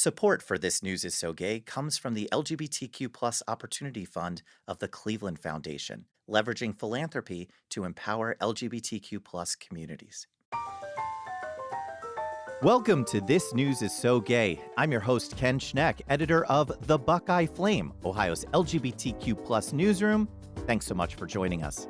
Support for This News is So Gay comes from the LGBTQ Opportunity Fund of the Cleveland Foundation, leveraging philanthropy to empower LGBTQ communities. Welcome to This News is So Gay. I'm your host, Ken Schneck, editor of The Buckeye Flame, Ohio's LGBTQ newsroom. Thanks so much for joining us.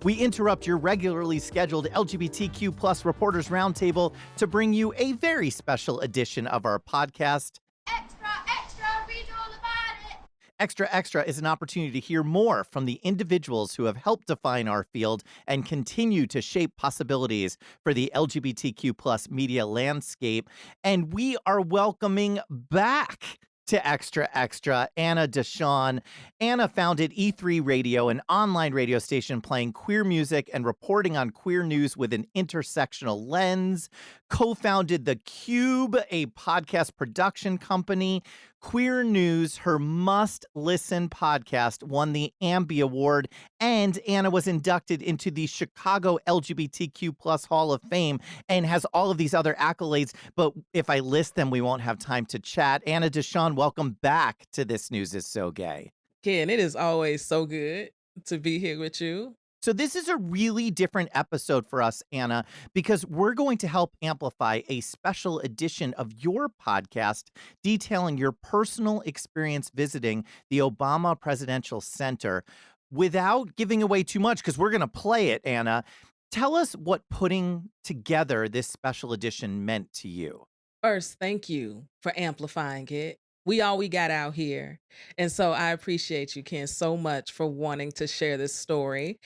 We interrupt your regularly scheduled LGBTQ Reporters Roundtable to bring you a very special edition of our podcast. Extra, extra, read all about it. Extra Extra is an opportunity to hear more from the individuals who have helped define our field and continue to shape possibilities for the LGBTQ media landscape. And we are welcoming back to Extra Extra, Anna DeShawn. Anna founded E3 Radio, an online radio station playing queer music and reporting on queer news with an intersectional lens, co-founded the Qube, a podcast production company. Queer News, her must-listen podcast, won the Ambie Award, and Anna was inducted into the Chicago LGBTQ Hall of Fame and has all of these other accolades. But if I list them, we won't have time to chat. Anna DeShawn, welcome back to This News is So Gay. Ken, it is always so good to be here with you. So this is a really different episode for us, Anna, because we're going to help amplify a special edition of your podcast detailing your personal experience visiting the Obama Presidential Center. Without giving away too much, because we're going to play it, Anna, tell us what putting together this special edition meant to you. First, thank you for amplifying it. We got out here. And so I appreciate you, Ken, so much for wanting to share this story.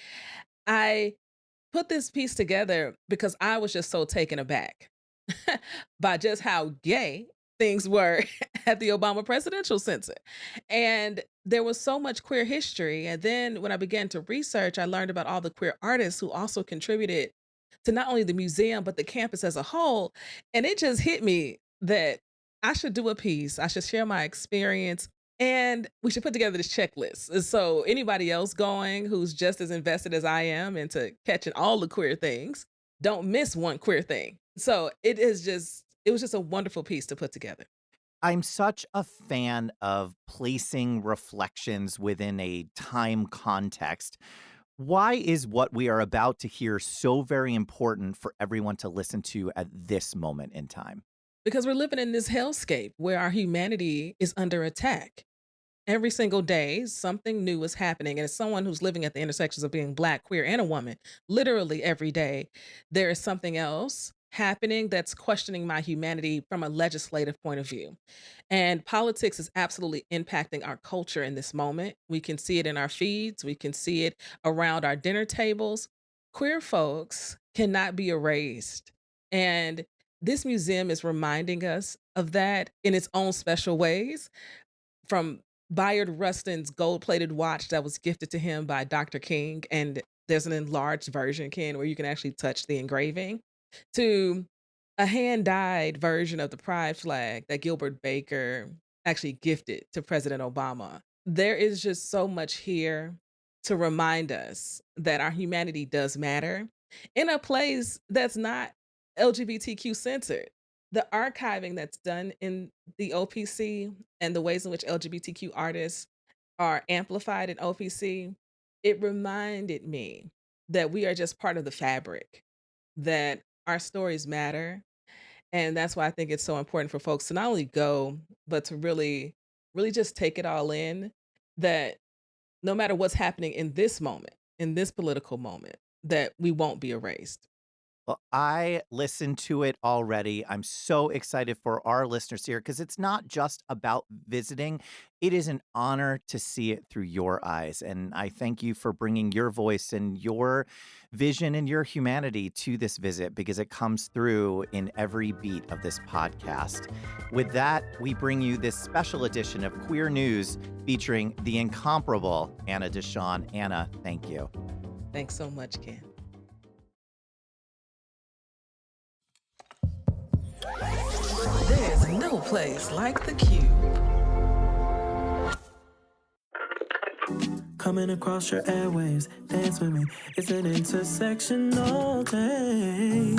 I put this piece together because I was just so taken aback by just how gay things were at the Obama Presidential Center. And there was so much queer history. And then when I began to research, I learned about all the queer artists who also contributed to not only the museum, but the campus as a whole. And it just hit me that I should do a piece. I should share my experience, and we should put together this checklist. And so anybody else going who's just as invested as I am into catching all the queer things, don't miss one queer thing. So it was just a wonderful piece to put together. I'm such a fan of placing reflections within a time context. Why is what we are about to hear so very important for everyone to listen to at this moment in time? Because we're living in this hellscape where our humanity is under attack. Every single day, something new is happening. And as someone who's living at the intersections of being Black, queer, and a woman, literally every day, there is something else happening that's questioning my humanity from a legislative point of view. And politics is absolutely impacting our culture in this moment. We can see it in our feeds. We can see it around our dinner tables. Queer folks cannot be erased. And this museum is reminding us of that in its own special ways, from Bayard Rustin's gold-plated watch that was gifted to him by Dr. King, and there's an enlarged version, Ken, where you can actually touch the engraving, to a hand-dyed version of the pride flag that Gilbert Baker actually gifted to President Obama. There is just so much here to remind us that our humanity does matter in a place that's not LGBTQ centered. The archiving that's done in the OPC and the ways in which LGBTQ artists are amplified in OPC, it reminded me that we are just part of the fabric, that our stories matter. And that's why I think it's so important for folks to not only go, but to really, really just take it all in, that no matter what's happening in this moment, in this political moment, that we won't be erased. Well, I listened to it already. I'm so excited for our listeners here because it's not just about visiting. It is an honor to see it through your eyes. And I thank you for bringing your voice and your vision and your humanity to this visit because it comes through in every beat of this podcast. With that, we bring you this special edition of Queer News featuring the incomparable Anna DeShawn. Anna, thank you. Thanks so much, Ken. There's no place like the Qube. Coming across your airwaves, dance with me. It's an intersectional day.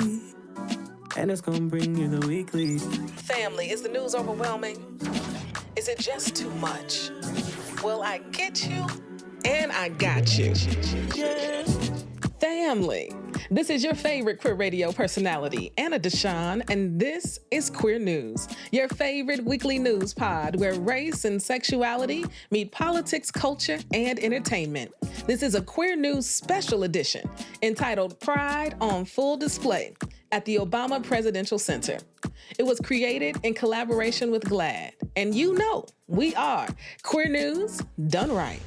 and it's gonna bring you the weekly. Family, is the news overwhelming? Is it just too much? Well, I get you, and I got you. Yeah. Family, this is your favorite queer radio personality, Anna DeShawn, and this is Queer News, your favorite weekly news pod where race and sexuality meet politics, culture, and entertainment. This is a Queer News special edition entitled Pride on Full Display at the Obama Presidential Center. It was created in collaboration with GLAAD, and you know we are Queer News done right.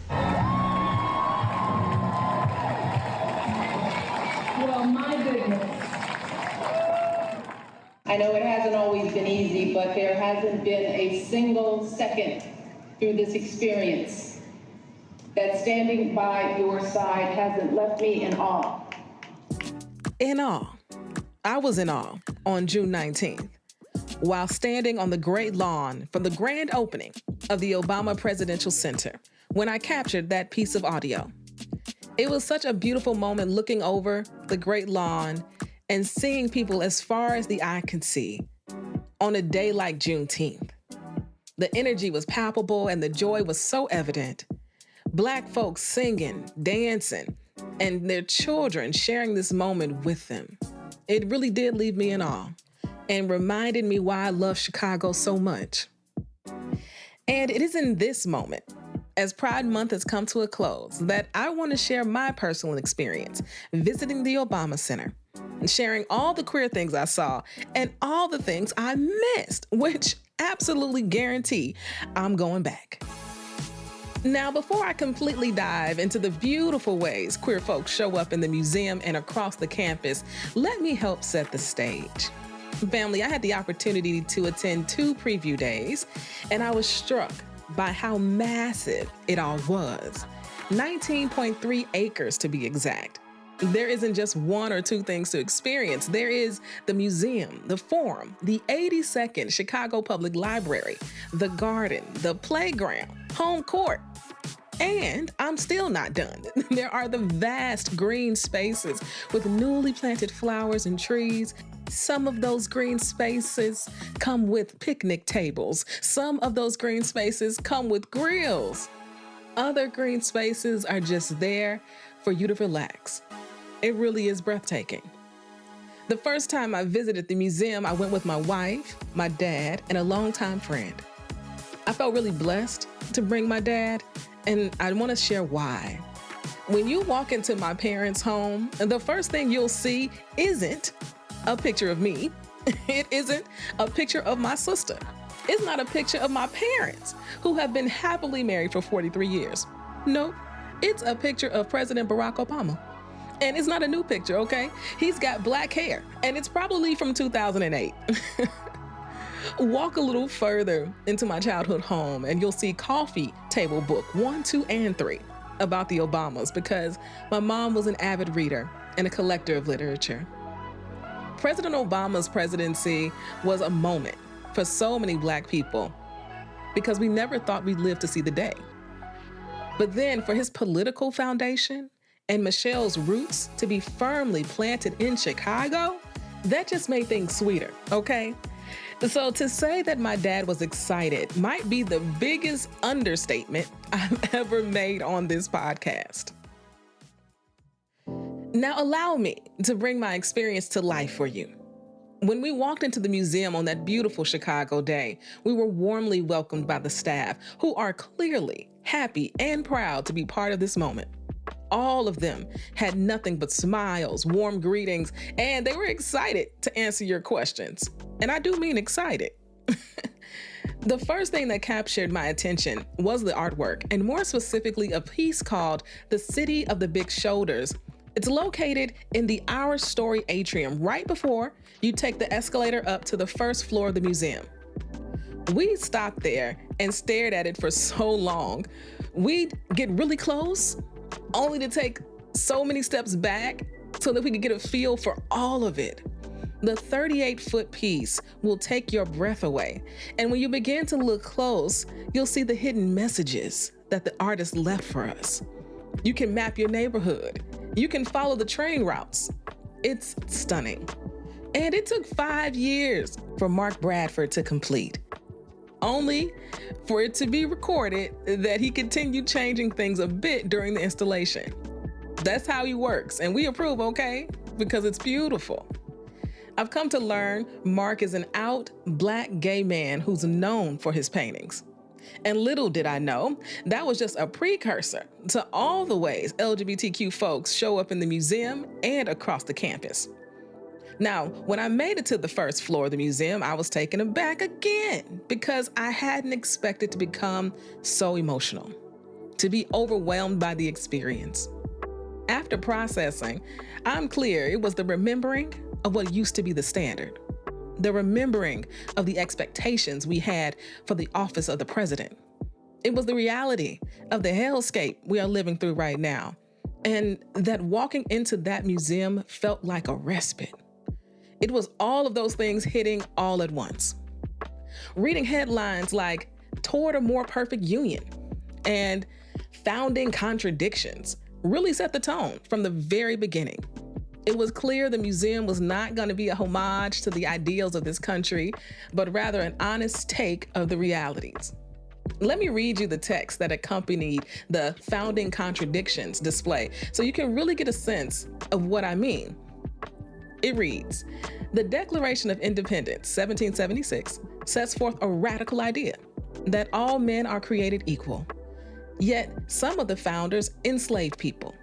Well, my goodness. I know it hasn't always been easy, but there hasn't been a single second through this experience that standing by your side hasn't left me in awe. In awe. I was in awe on June 19th while standing on the Great Lawn for the grand opening of the Obama Presidential Center when I captured that piece of audio. It was such a beautiful moment looking over the Great Lawn and seeing people as far as the eye can see on a day like Juneteenth. The energy was palpable and the joy was so evident. Black folks singing, dancing, and their children sharing this moment with them. It really did leave me in awe and reminded me why I love Chicago so much. And it is in this moment, as Pride Month has come to a close, that I want to share my personal experience visiting the Obama Center and sharing all the queer things I saw and all the things I missed, which absolutely guarantee I'm going back. Now, before I completely dive into the beautiful ways queer folks show up in the museum and across the campus, let me help set the stage. Family, I had the opportunity to attend 2 preview days, and I was struck by how massive it all was. 19.3 acres to be exact. There isn't just 1 or 2 things to experience. There is the museum, the forum, the 82nd Chicago Public Library, the garden, the playground, home court. And I'm still not done. There are the vast green spaces with newly planted flowers and trees. Some of those green spaces come with picnic tables. Some of those green spaces come with grills. Other green spaces are just there for you to relax. It really is breathtaking. The first time I visited the museum, I went with my wife, my dad, and a longtime friend. I felt really blessed to bring my dad, and I want to share why. When you walk into my parents' home, the first thing you'll see isn't a picture of me. It isn't a picture of my sister. It's not a picture of my parents, who have been happily married for 43 years. Nope, it's a picture of President Barack Obama. And it's not a new picture, okay? He's got black hair, and it's probably from 2008. Walk a little further into my childhood home, and you'll see coffee table book 1, 2, and 3 about the Obamas, because my mom was an avid reader and a collector of literature. President Obama's presidency was a moment for so many Black people because we never thought we'd live to see the day. But then for his political foundation and Michelle's roots to be firmly planted in Chicago, that just made things sweeter, okay? So to say that my dad was excited might be the biggest understatement I've ever made on this podcast. Now allow me to bring my experience to life for you. When we walked into the museum on that beautiful Chicago day, we were warmly welcomed by the staff, who are clearly happy and proud to be part of this moment. All of them had nothing but smiles, warm greetings, and they were excited to answer your questions. And I do mean excited. The first thing that captured my attention was the artwork, and more specifically, a piece called The City of the Big Shoulders. It's located in the Our Story atrium right before you take the escalator up to the first floor of the museum. We stopped there and stared at it for so long. We'd get really close, only to take so many steps back so that we could get a feel for all of it. The 38-foot piece will take your breath away. And when you begin to look close, you'll see the hidden messages that the artist left for us. You can map your neighborhood. You can follow the train routes. It's stunning. And it took 5 years for Mark Bradford to complete, only for it to be recorded that he continued changing things a bit during the installation. That's how he works, and we approve, okay? Because it's beautiful. I've come to learn Mark is an out Black gay man who's known for his paintings. And little did I know, that was just a precursor to all the ways LGBTQ folks show up in the museum and across the campus. Now, when I made it to the first floor of the museum, I was taken aback again because I hadn't expected to become so emotional, to be overwhelmed by the experience. After processing, I'm clear it was the remembering of what used to be the standard, the remembering of the expectations we had for the office of the president. It was the reality of the hellscape we are living through right now, and that walking into that museum felt like a respite. It was all of those things hitting all at once. Reading headlines like "Toward a More Perfect Union" and "Founding Contradictions" really set the tone from the very beginning. It was clear the museum was not going to be a homage to the ideals of this country, but rather an honest take of the realities. Let me read you the text that accompanied the "Founding Contradictions" display so you can really get a sense of what I mean. It reads, "The Declaration of Independence, 1776, sets forth a radical idea that all men are created equal. Yet some of the founders enslaved people.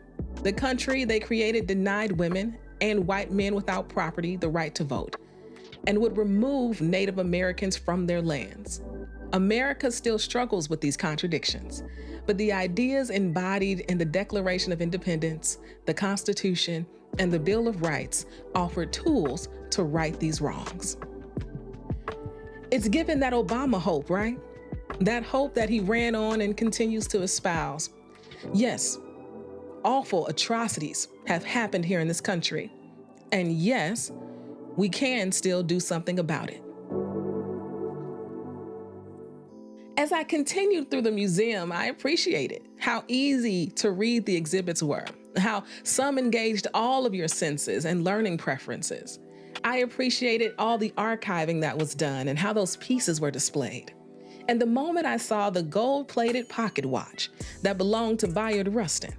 The country they created denied women and white men without property the right to vote, and would remove Native Americans from their lands. America still struggles with these contradictions, but the ideas embodied in the Declaration of Independence, the Constitution, and the Bill of Rights offer tools to right these wrongs." It's given that Obama hope, right? That hope that he ran on and continues to espouse. Yes, awful atrocities have happened here in this country. And yes, we can still do something about it. As I continued through the museum, I appreciated how easy to read the exhibits were, how some engaged all of your senses and learning preferences. I appreciated all the archiving that was done and how those pieces were displayed. And the moment I saw the gold-plated pocket watch that belonged to Bayard Rustin,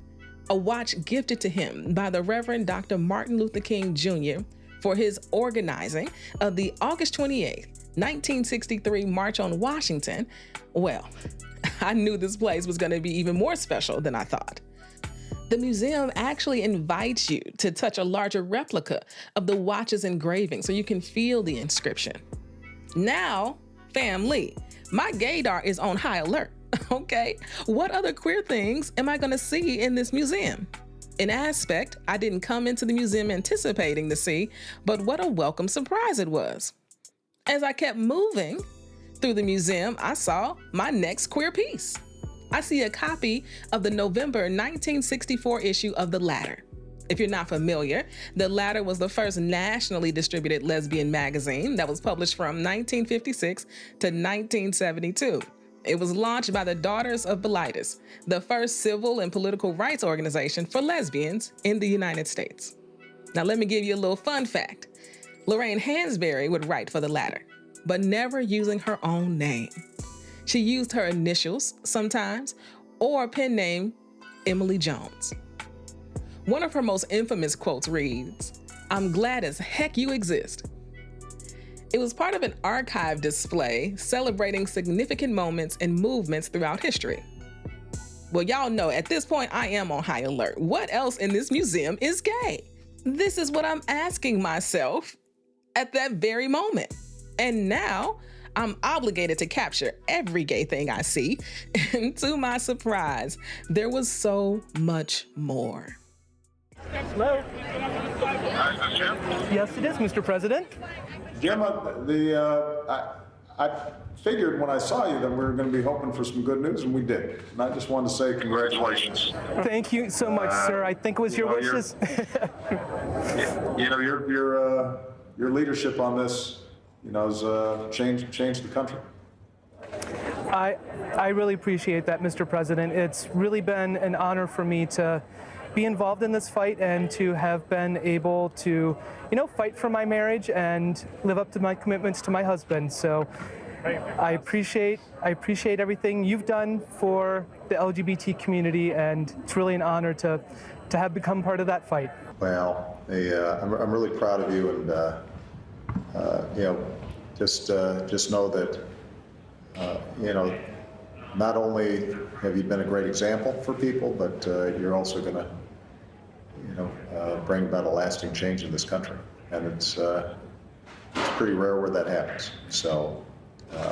a watch gifted to him by the Reverend Dr. Martin Luther King Jr. for his organizing of the August 28th, 1963 March on Washington, well, I knew this place was going to be even more special than I thought. The museum actually invites you to touch a larger replica of the watch's engraving so you can feel the inscription. Now, family, my gaydar is on high alert, okay? What other queer things am I gonna see in this museum? An aspect I didn't come into the museum anticipating to see, but what a welcome surprise it was. As I kept moving through the museum, I saw my next queer piece. I see a copy of the November 1964 issue of The Ladder. If you're not familiar, The Ladder was the first nationally distributed lesbian magazine that was published from 1956 to 1972. It was launched by the Daughters of Bilitis, the first civil and political rights organization for lesbians in the United States. Now let me give you a little fun fact. Lorraine Hansberry would write for The Ladder, but never using her own name. She used her initials sometimes, or a pen name, Emily Jones. One of her most infamous quotes reads, "I'm glad as heck you exist." It was part of an archive display celebrating significant moments and movements throughout history. Well, y'all know at this point I am on high alert. What else in this museum is gay? This is what I'm asking myself at that very moment. And now I'm obligated to capture every gay thing I see. And to my surprise, there was so much more. Hello? Yes, it is, Mr. President. Jim, I figured when I saw you that we were going to be hoping for some good news, and we did. And I just wanted to say congratulations. Thank you so much, sir. I think it was your wishes. Your leadership on this, has changed the country. I really appreciate that, Mr. President. It's really been an honor for me to be involved in this fight and to have been able to, fight for my marriage and live up to my commitments to my husband. So I appreciate everything you've done for the LGBT community, and it's really an honor to have become part of that fight. Well, I'm really proud of you, and just know that not only have you been a great example for people, but you're also going to bring about a lasting change in this country, and it's pretty rare where that happens. So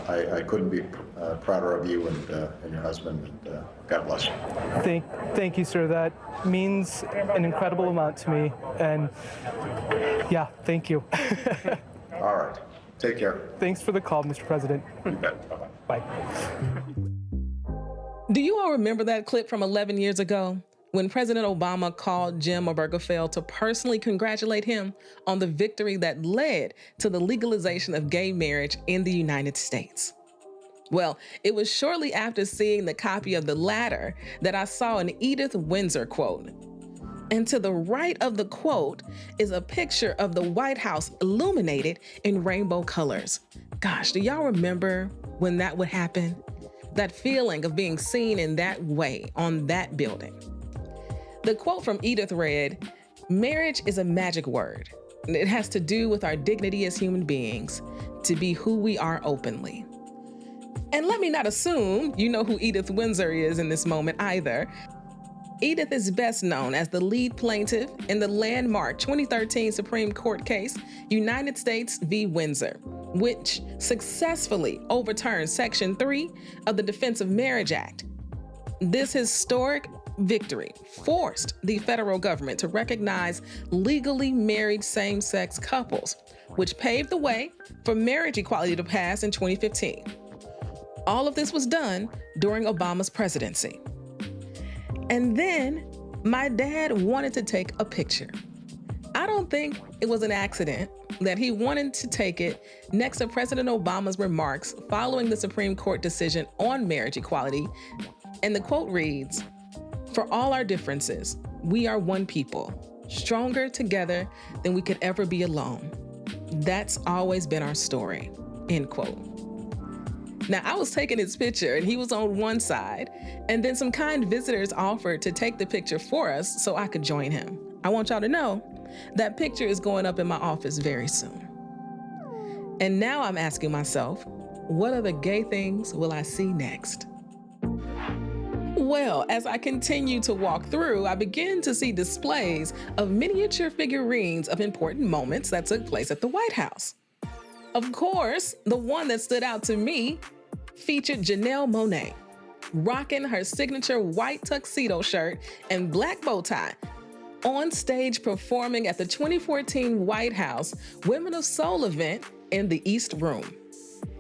I couldn't be prouder of you and your husband, and God bless you. Thank you, sir. That means an incredible amount to me, and yeah, thank you. All right. Take care. Thanks for the call, Mr. President. You bet. Bye-bye. Bye. Do you all remember that clip from 11 years ago when President Obama called Jim Obergefell to personally congratulate him on the victory that led to the legalization of gay marriage in the United States? Well, it was shortly after seeing the copy of the latter that I saw an Edith Windsor quote. And to the right of the quote is a picture of the White House illuminated in rainbow colors. Gosh, do y'all remember when that would happen? That feeling of being seen in that way on that building. The quote from Edith read, "Marriage is a magic word. It has to do with our dignity as human beings, to be who we are openly." And let me not assume you know who Edith Windsor is in this moment either. Edith is best known as the lead plaintiff in the landmark 2013 Supreme Court case, United States v. Windsor, which successfully overturned Section 3 of the Defense of Marriage Act. This historic victory forced the federal government to recognize legally married same-sex couples, which paved the way for marriage equality to pass in 2015. All of this was done during Obama's presidency. And then my dad wanted to take a picture. I don't think it was an accident that he wanted to take it next to President Obama's remarks following the Supreme Court decision on marriage equality. And the quote reads, "For all our differences, we are one people, stronger together than we could ever be alone. That's always been our story," end quote. Now, I was taking his picture and he was on one side, and then some kind visitors offered to take the picture for us so I could join him. I want y'all to know that picture is going up in my office very soon. And now I'm asking myself, what other gay things will I see next? Well, as I continue to walk through, I begin to see displays of miniature figurines of important moments that took place at the White House. Of course, the one that stood out to me featured Janelle Monáe, rocking her signature white tuxedo shirt and black bow tie, on stage performing at the 2014 White House Women of Soul event in the East Room.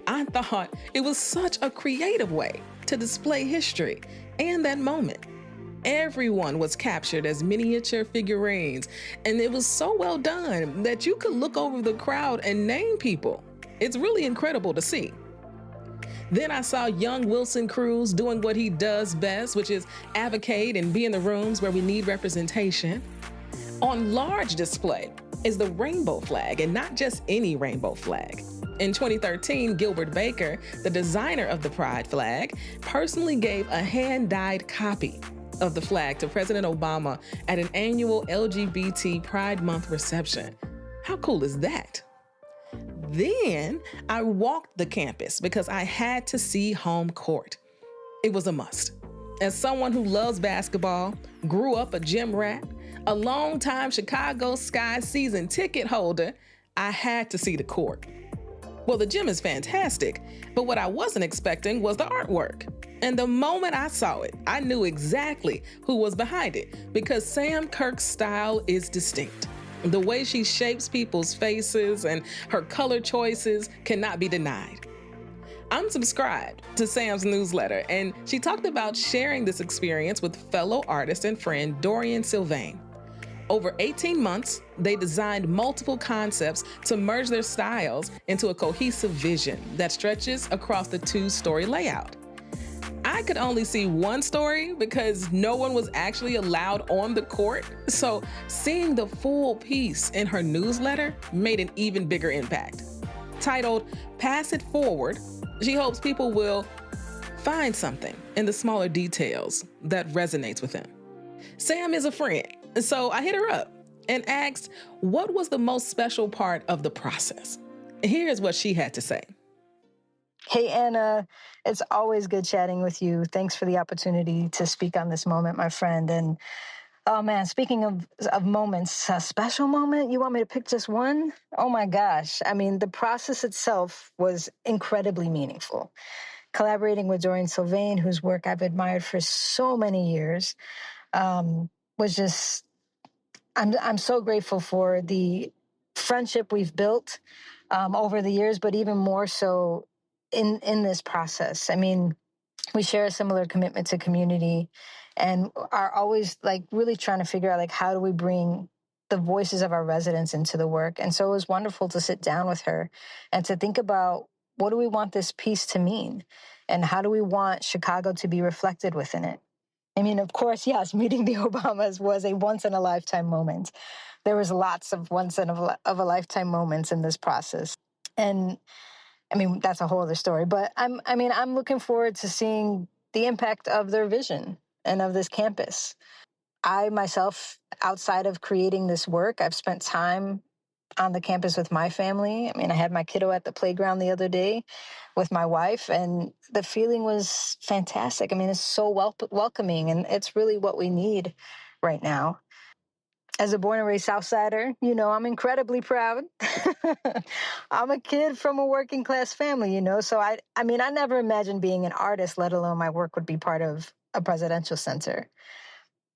I thought it was such a creative way to display history and that moment. Everyone was captured as miniature figurines, and it was so well done that you could look over the crowd and name people. It's really incredible to see. Then I saw young Wilson Cruz doing what he does best, which is advocate and be in the rooms where we need representation. On large display is the rainbow flag, and not just any rainbow flag. In 2013, Gilbert Baker, the designer of the Pride flag, personally gave a hand-dyed copy of the flag to President Obama at an annual LGBT Pride Month reception. How cool is that? Then I walked the campus because I had to see home court. It was a must. As someone who loves basketball, grew up a gym rat, a longtime Chicago Sky season ticket holder, I had to see the court. Well, the gym is fantastic, but what I wasn't expecting was the artwork. And the moment I saw it, I knew exactly who was behind it, because Sam Kirk's style is distinct. The way she shapes people's faces and her color choices cannot be denied. I'm subscribed to Sam's newsletter, and she talked about sharing this experience with fellow artist and friend Dorian Sylvain. Over 18 months, they designed multiple concepts to merge their styles into a cohesive vision that stretches across the two-story layout. I I could only see one story because no one was actually allowed on the court. So seeing the full piece in her newsletter made an even bigger impact. Titled, Pass It Forward, she hopes people will find something in the smaller details that resonates with them. Sam is a friend, so I hit her up and asked what was the most special part of the process. Here's what she had to say. Hey, Anna, it's always good chatting with you. Thanks for the opportunity to speak on this moment, my friend. And oh man, speaking of moments, a special moment, you want me to pick just one? Oh my gosh. I mean, the process itself was incredibly meaningful. Collaborating with Doreen Sylvain, whose work I've admired for so many years, was just, I'm so grateful for the friendship we've built over the years, but even more so in this process. I mean, we share a similar commitment to community and are always like really trying to figure out like how do we bring the voices of our residents into the work. And so it was wonderful to sit down with her and to think about what do we want this piece to mean and how do we want Chicago to be reflected within it. I mean, of course, yes, meeting the Obamas was a once-in-a-lifetime moment. There was lots of once-in-a-lifetime moments in this process. And I mean, that's a whole other story, but I'm looking forward to seeing the impact of their vision and of this campus. I myself, outside of creating this work, I've spent time on the campus with my family. I mean, I had my kiddo at the playground the other day with my wife, and the feeling was fantastic. I mean, it's so welcoming, and it's really what we need right now. As a born and raised Southsider, you know, I'm incredibly proud. I'm a kid from a working class family, you know, so I never imagined being an artist, let alone my work would be part of a presidential center.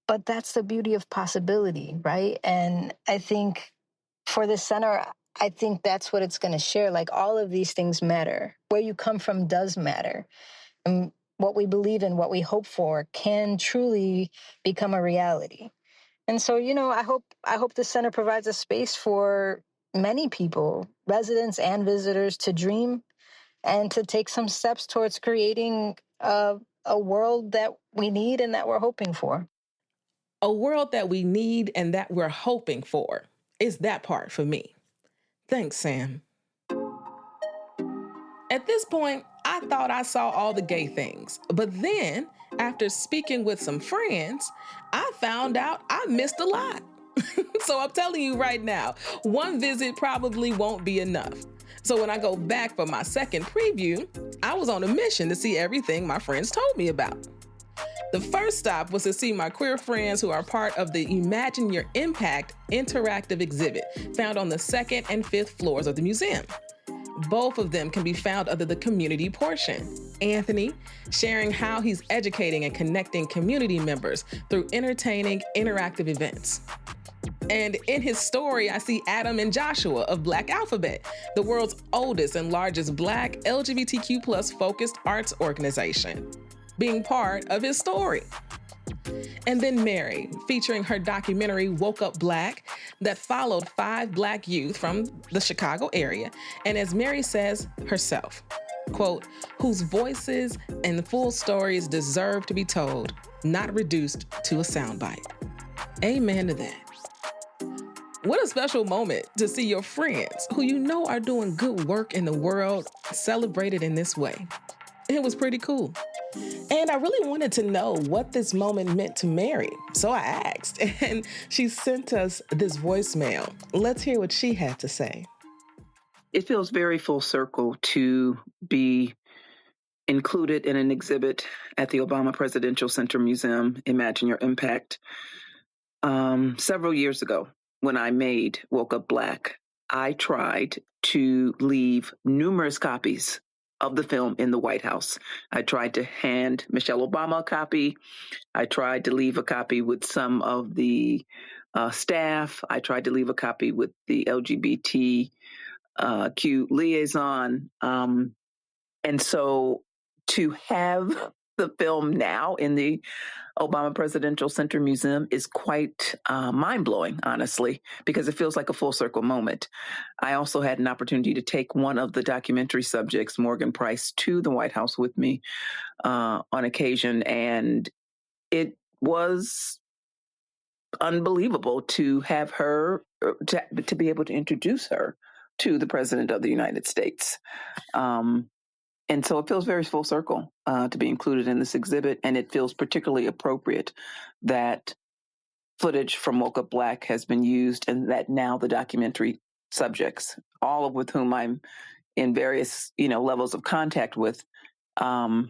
But that's the beauty of possibility, right? And I think for this center, I think that's what it's going to share. Like all of these things matter. Where you come from does matter. And what we believe in, what we hope for can truly become a reality. And so, you know, I hope the center provides a space for many people, residents and visitors, to dream and to take some steps towards creating a world that we need and that we're hoping for. A world that we need and that we're hoping for is that part for me. Thanks, Sam. At this point, I thought I saw all the gay things. But then, after speaking with some friends, I found out I missed a lot. So I'm telling you right now, one visit probably won't be enough. So when I go back for my second preview, I was on a mission to see everything my friends told me about. The first stop was to see my queer friends who are part of the Imagine Your Impact interactive exhibit found on the 2nd and 5th floors of the museum. Both of them can be found under the community portion. Anthony, sharing how he's educating and connecting community members through entertaining, interactive events. And in his story, I see Adam and Joshua of Black Alphabet, the world's oldest and largest Black LGBTQ+ focused arts organization, being part of his story. And then Mary, featuring her documentary Woke Up Black that followed 5 Black youth from the Chicago area. And as Mary says herself, quote, whose voices and full stories deserve to be told, not reduced to a soundbite. Amen to that. What a special moment to see your friends who you know are doing good work in the world celebrated in this way. It was pretty cool. And I really wanted to know what this moment meant to Mary. So I asked, and she sent us this voicemail. Let's hear what she had to say. It feels very full circle to be included in an exhibit at the Obama Presidential Center Museum, Imagine Your Impact. Several years ago, when I made Woke Up Black, I tried to leave numerous copies of the film in the White House. I tried to hand Michelle Obama a copy. I tried to leave a copy with some of the staff. I tried to leave a copy with the LGBTQ liaison. And so to have the film now in the Obama Presidential Center Museum is quite mind-blowing, honestly, because it feels like a full circle moment. I also had an opportunity to take one of the documentary subjects, Morgan Price, to the White House with me on occasion, and it was unbelievable to have her, to be able to introduce her to the President of the United States. And so it feels very full circle to be included in this exhibit, and it feels particularly appropriate that footage from Woke Up Black has been used, and that now the documentary subjects, all of with whom I'm in various levels of contact with, are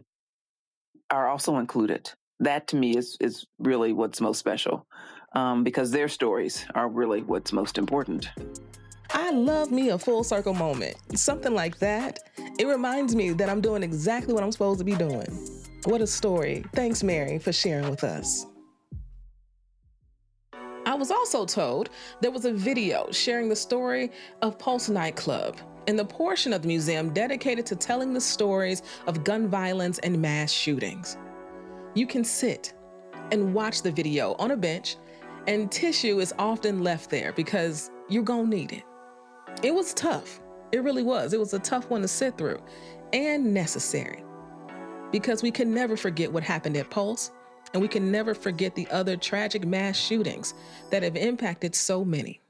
also included. That to me is really what's most special, because their stories are really what's most important. I love me a full circle moment. Something like that. It reminds me that I'm doing exactly what I'm supposed to be doing. What a story. Thanks, Mary, for sharing with us. I was also told there was a video sharing the story of Pulse nightclub and the portion of the museum dedicated to telling the stories of gun violence and mass shootings. You can sit and watch the video on a bench, and tissue is often left there because you're gonna need it. It was tough. It really was. It was a tough one to sit through, and necessary, because we can never forget what happened at Pulse, and we can never forget the other tragic mass shootings that have impacted so many.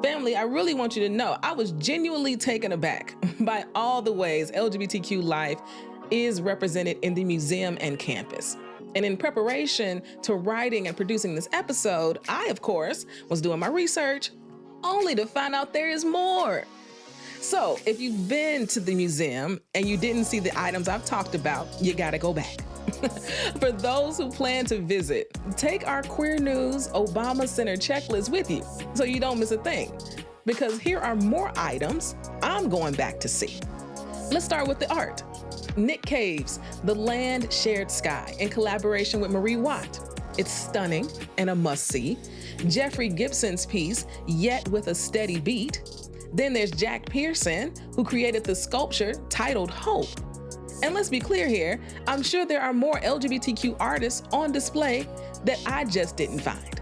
Family, I really want you to know I was genuinely taken aback by all the ways LGBTQ life is represented in the museum and campus. And in preparation to writing and producing this episode, I, of course, was doing my research, only to find out there is more. So if you've been to the museum and you didn't see the items I've talked about, you gotta go back. For those who plan to visit, take our Queer News Obama Center checklist with you so you don't miss a thing, because here are more items I'm going back to see. Let's start with the art. Nick Cave's The Land Shared Sky in collaboration with Marie Watt. It's stunning and a must-see. Jeffrey Gibson's piece, Yet with a Steady Beat. Then there's Jack Pearson, who created the sculpture titled Hope. And let's be clear here, I'm sure there are more LGBTQ artists on display that I just didn't find.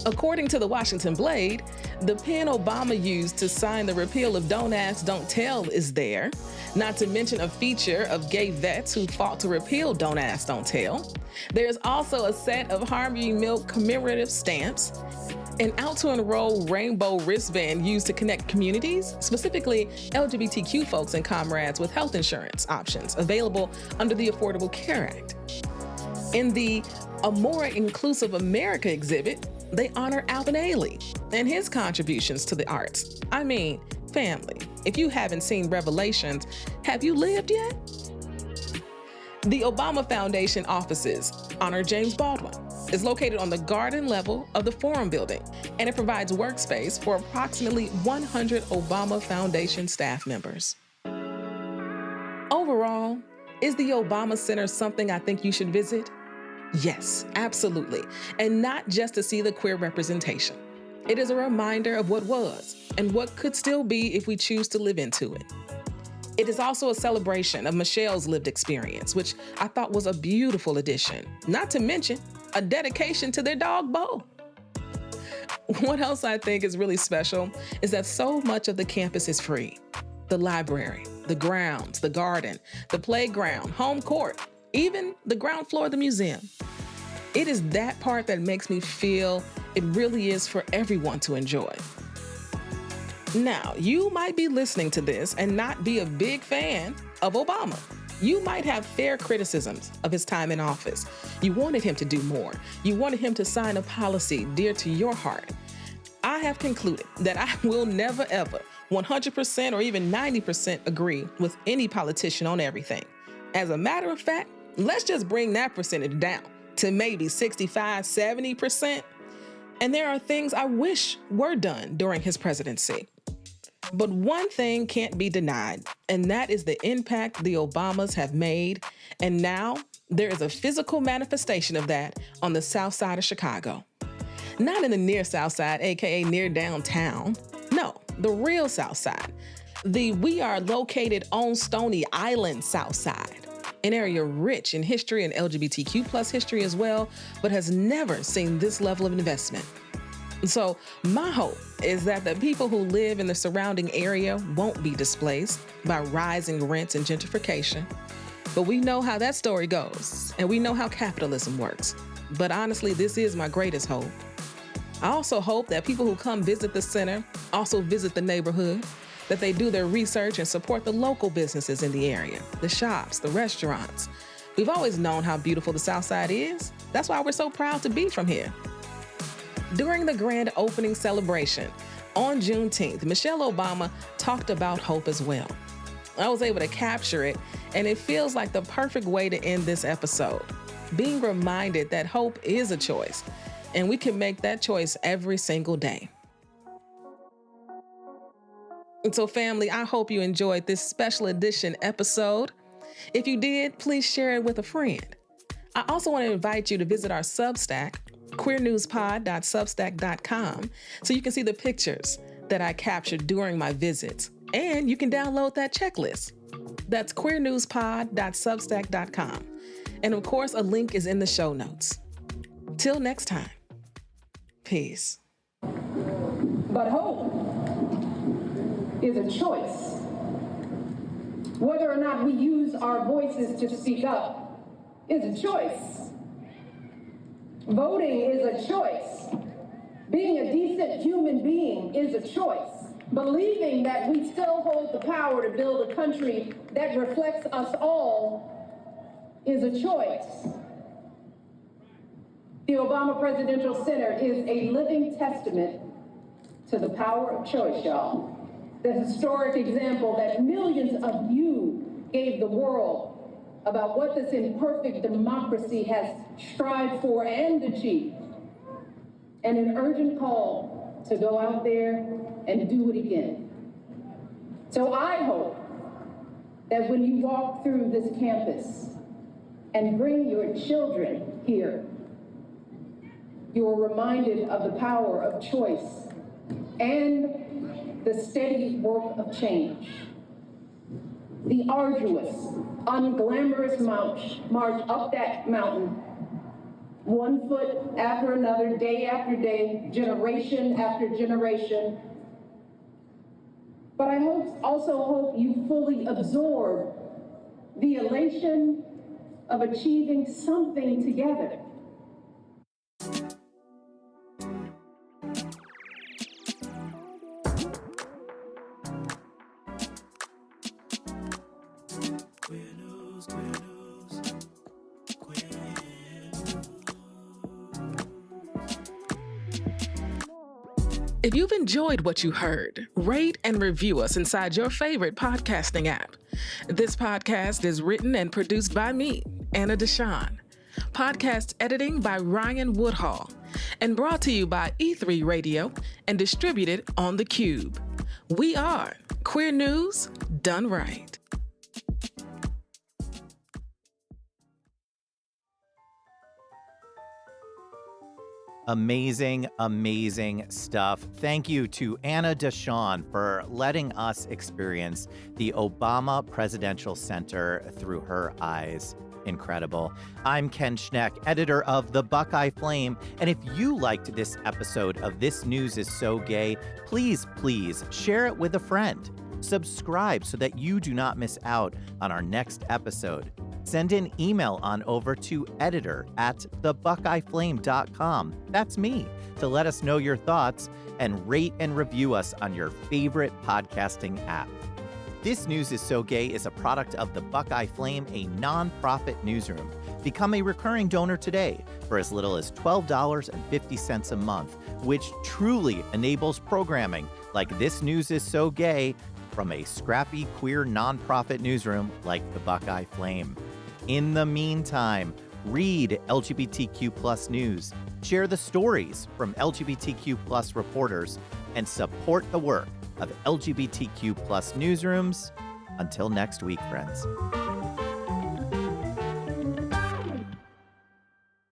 According to the Washington Blade, the pen Obama used to sign the repeal of Don't Ask, Don't Tell is there, not to mention a feature of gay vets who fought to repeal Don't Ask, Don't Tell. There's also a set of Harvey Milk commemorative stamps, an out to enroll rainbow wristband used to connect communities, specifically LGBTQ folks and comrades with health insurance options available under the Affordable Care Act. In the A More Inclusive America exhibit, they honor Alvin Ailey and his contributions to the arts. I mean, family, if you haven't seen Revelations, have you lived yet? The Obama Foundation offices honor James Baldwin. It's located on the garden level of the Forum building, and it provides workspace for approximately 100 Obama Foundation staff members. Overall, is the Obama Center something I think you should visit? Yes, absolutely. And not just to see the queer representation. It is a reminder of what was and what could still be if we choose to live into it. It is also a celebration of Michelle's lived experience, which I thought was a beautiful addition. Not to mention a dedication to their dog, Bo. What else I think is really special is that so much of the campus is free. The library, the grounds, the garden, the playground, home court, even the ground floor of the museum. It is that part that makes me feel it really is for everyone to enjoy. Now, you might be listening to this and not be a big fan of Obama. You might have fair criticisms of his time in office. You wanted him to do more. You wanted him to sign a policy dear to your heart. I have concluded that I will never ever 100% or even 90% agree with any politician on everything. As a matter of fact, let's just bring that percentage down to maybe 65, 70%. And there are things I wish were done during his presidency. But one thing can't be denied, and that is the impact the Obamas have made. And now there is a physical manifestation of that on the south side of Chicago. Not in the near south side, aka near downtown. No, the real south side. We are located on Stony Island, South Side, an area rich in history and LGBTQ plus history as well, but has never seen this level of investment. And so my hope is that the people who live in the surrounding area won't be displaced by rising rents and gentrification. But we know how that story goes, and we know how capitalism works. But honestly, this is my greatest hope. I also hope that people who come visit the center also visit the neighborhood, that they do their research and support the local businesses in the area, the shops, the restaurants. We've always known how beautiful the South Side is. That's why we're so proud to be from here. During the grand opening celebration on Juneteenth, Michelle Obama talked about hope as well. I was able to capture it, and it feels like the perfect way to end this episode, being reminded that hope is a choice, and we can make that choice every single day. And so, family, I hope you enjoyed this special edition episode. If you did, please share it with a friend. I also want to invite you to visit our Substack, queernewspod.substack.com, so you can see the pictures that I captured during my visits, and you can download that checklist. That's queernewspod.substack.com. And of course, a link is in the show notes. Till next time, peace. But hope is a choice. Whether or not we use our voices to speak up is a choice. Voting is a choice. Being a decent human being is a choice. Believing that we still hold the power to build a country that reflects us all is a choice. The Obama Presidential Center is a living testament to the power of choice, y'all. The historic example that millions of you gave the world about what this imperfect democracy has strived for and achieved. And an urgent call to go out there and do it again. So I hope that when you walk through this campus and bring your children here, you are reminded of the power of choice and the steady work of change. The arduous, unglamorous march up that mountain, one foot after another, day after day, generation after generation. But I also hope you fully absorb the elation of achieving something together. If you've enjoyed what you heard, rate and review us inside your favorite podcasting app. This podcast is written and produced by me, Anna DeShawn. Podcast editing by Ryan Woodhall, and brought to you by E3 Radio and distributed on the Qube. We are Queer News Done Right. Amazing, amazing stuff. Thank you to Anna DeShawn for letting us experience the Obama Presidential Center through her eyes. Incredible. I'm Ken Schneck, editor of The Buckeye Flame, and if you liked this episode of This News is So Gay, please share it with a friend. Subscribe so that you do not miss out on our next episode. Send an email on over to editor@thebuckeyeflame.com. That's me, to let us know your thoughts, and rate and review us on your favorite podcasting app. This News is So Gay is a product of the Buckeye Flame, a nonprofit newsroom. Become a recurring donor today for as little as $12.50 a month, which truly enables programming like This News is So Gay from a scrappy queer nonprofit newsroom like the Buckeye Flame. In the meantime, read LGBTQ+ news, share the stories from LGBTQ+ reporters, and support the work of LGBTQ+ newsrooms. Until next week, friends.